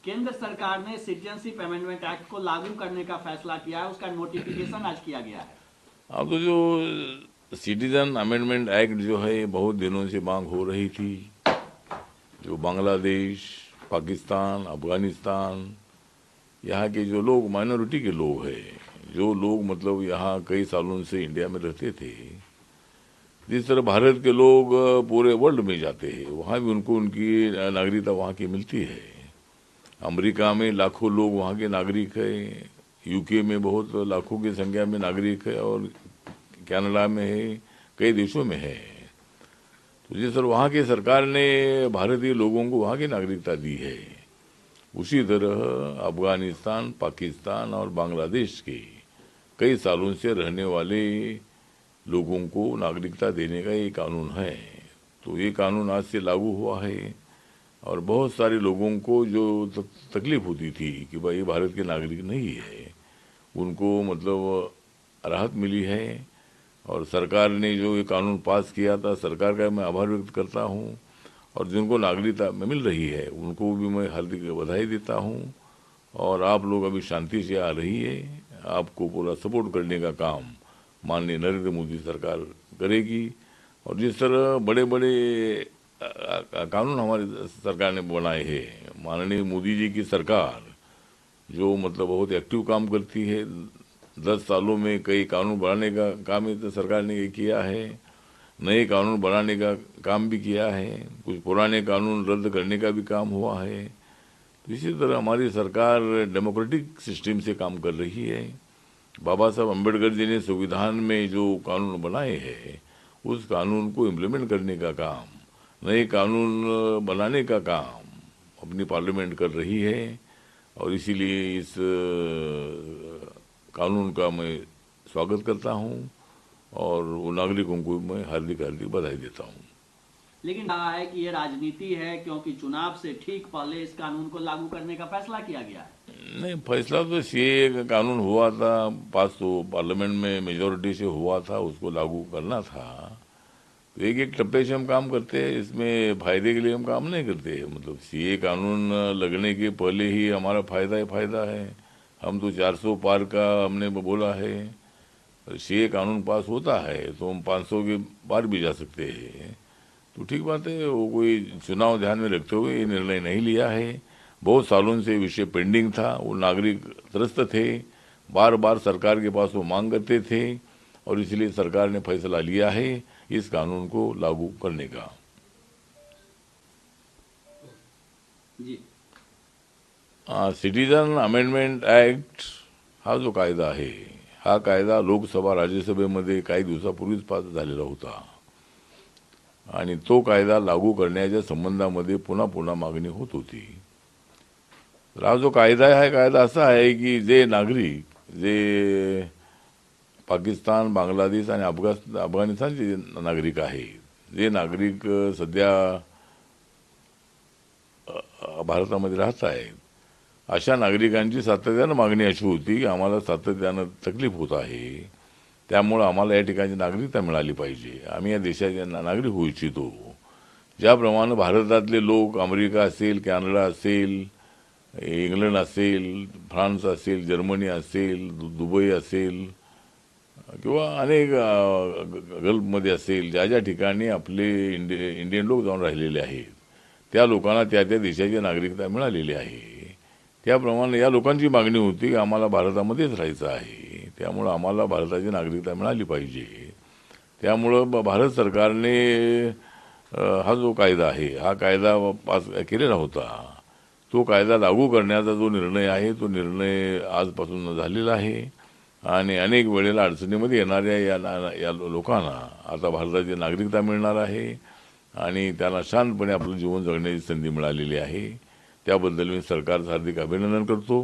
केंद्र सरकार ने सिटीजनशिप अमेंडमेंट एक्ट को लागू करने का फैसला किया है, उसका नोटिफिकेशन आज किया गया है। अब तो जो सिटीजन अमेंडमेंट एक्ट जो है बहुत दिनों से मांग हो रही थी। जो बांग्लादेश, पाकिस्तान, अफगानिस्तान, यहाँ के जो लोग माइनॉरिटी के लोग हैं, जो लोग मतलब यहाँ कई सालों से इंडिया में रहते थे, जिस तरह भारत के लोग पूरे वर्ल्ड में जाते हैं, वहाँ भी उनको उनकी नागरिकता वहाँ की मिलती है। अमेरिका में लाखों लोग वहाँ के नागरिक हैं, यूके में बहुत लाखों की संख्या में नागरिक है, और कनाडा में है, कई देशों में है। तो जिस तरह वहाँ की सरकार ने भारतीय लोगों को वहाँ की नागरिकता दी है, उसी तरह अफगानिस्तान, पाकिस्तान और बांग्लादेश के कई सालों से रहने वाले लोगों को नागरिकता देने का ये कानून है। तो ये कानून आज से लागू हुआ है, और बहुत सारे लोगों को जो तकलीफ होती थी कि भाई ये भारत के नागरिक नहीं है, उनको मतलब राहत मिली है। और सरकार ने जो ये कानून पास किया था, सरकार का मैं आभार व्यक्त करता हूँ। और जिनको नागरिकता मिल रही है उनको भी मैं हार्दिक बधाई देता हूँ। और आप लोग अभी शांति से आ रही है, आपको पूरा सपोर्ट करने का काम माननीय नरेंद्र मोदी सरकार करेगी। और जिस तरह बड़े बड़े कानून हमारी सरकार ने बनाए हैं, माननीय मोदी जी की सरकार जो मतलब बहुत एक्टिव काम करती है। 10 सालों में कई कानून बनाने का काम तो सरकार ने किया है, नए कानून बनाने का काम भी किया है, कुछ पुराने कानून रद्द करने का भी काम हुआ है। तो इसी तरह हमारी सरकार डेमोक्रेटिक सिस्टम से काम कर रही है। बाबा साहब अम्बेडकर जी ने संविधान में जो कानून बनाए हैं, उस कानून को इम्प्लीमेंट करने का काम, नए कानून बनाने का काम अपनी पार्लियामेंट कर रही है। और इसीलिए इस कानून का मैं स्वागत करता हूं, और वो नागरिकों को मैं हार्दिक हार्दिक बधाई देता हूं। लेकिन कहा है कि ये राजनीति है, क्योंकि चुनाव से ठीक पहले इस कानून को लागू करने का फैसला किया गया है। नहीं, फैसला तो सीए का कानून हुआ था पास, तो पार्लियामेंट में मेजोरिटी से हुआ था, उसको लागू करना था। तो एक एक टप्पे से हम काम करते हैं, इसमें फायदे के लिए हम काम नहीं करते। मतलब सीए कानून लगने के पहले ही हमारा फायदा ही फायदा है। हम तो 400 पार का हमने बोला है। सीए कानून पास होता है तो हम 500 के पार भी जा सकते हैं। तो ठीक बात है, वो कोई चुनाव ध्यान में रखते हुए ये निर्णय नहीं लिया है। बहुत सालों से विषय पेंडिंग था, वो नागरिक त्रस्त थे, बार बार सरकार के पास वो मांग करते थे, और इसलिए सरकार ने फैसला लिया है इस कानून को लागू करने का। जी, सिटीजन अमेंडमेंट ऍक्ट हा जो कायदा आहे, हा कायदा लोकसभा राज्यसभेमध्ये काही दिवसापूर्वीच पास झालेला होता, आणि तो कायदा लागू करण्याच्या संबंधामध्ये पुन्हा पुन्हा मागणी होत होती। तर हा जो कायदा आहे, हा कायदा असा आहे की जे नागरिक जे पाकिस्तान, बांगलादेश आणि अफगाणिस्तानचे नागरिक आहेत, जे नागरिक सध्या भारतामध्ये राहत आहेत, अशा नागरिकांची सातत्यानं मागणी अशी होती की आम्हाला सातत्यानं तकलीफ होत आहे, त्यामुळे आम्हाला या ठिकाणी नागरिकता मिळाली पाहिजे, आम्ही या देशाचे नागरिक होऊ इच्छितो। ज्याप्रमाणे भारतातले लोक अमेरिका असेल, कॅनडा असेल, इंग्लंड असेल, फ्रान्स असेल, जर्मनी असेल, दुबई असेल, किंवा अनेक गल्फमध्ये असेल, ज्या ज्या ठिकाणी आपले इंडियन लोक जाऊन राहिलेले आहेत, त्या लोकांना त्या त्या देशाची नागरिकता मिळालेली आहे। त्याप्रमाणे या लोकांची मागणी होती की आम्हाला भारतामध्येच राहायचं आहे, त्यामुळे आम्हाला भारताची नागरिकता मिळाली पाहिजे। त्यामुळे भारत सरकारने हा जो कायदा आहे, हा कायदा पास केलेला होता। तो कायदा लागू करण्याचा जो निर्णय आहे, तो निर्णय आजपासून झालेला आहे, आणि अनेक वेळेला अडचणीमध्ये येणाऱ्या या लोकांना आता भारताची नागरिकता मिळणार आहे, आणि त्यांना शांतपणे आपलं जीवन जगण्याची संधी मिळालेली आहे। त्याबद्दल मी सरकारचं हार्दिक अभिनंदन करतो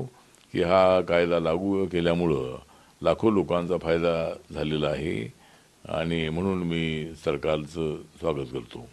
की हा कायदा लागू केल्यामुळं लाखो लोकांचा फायदा झालेला आहे, आणि म्हणून मी सरकारचं स्वागत करतो।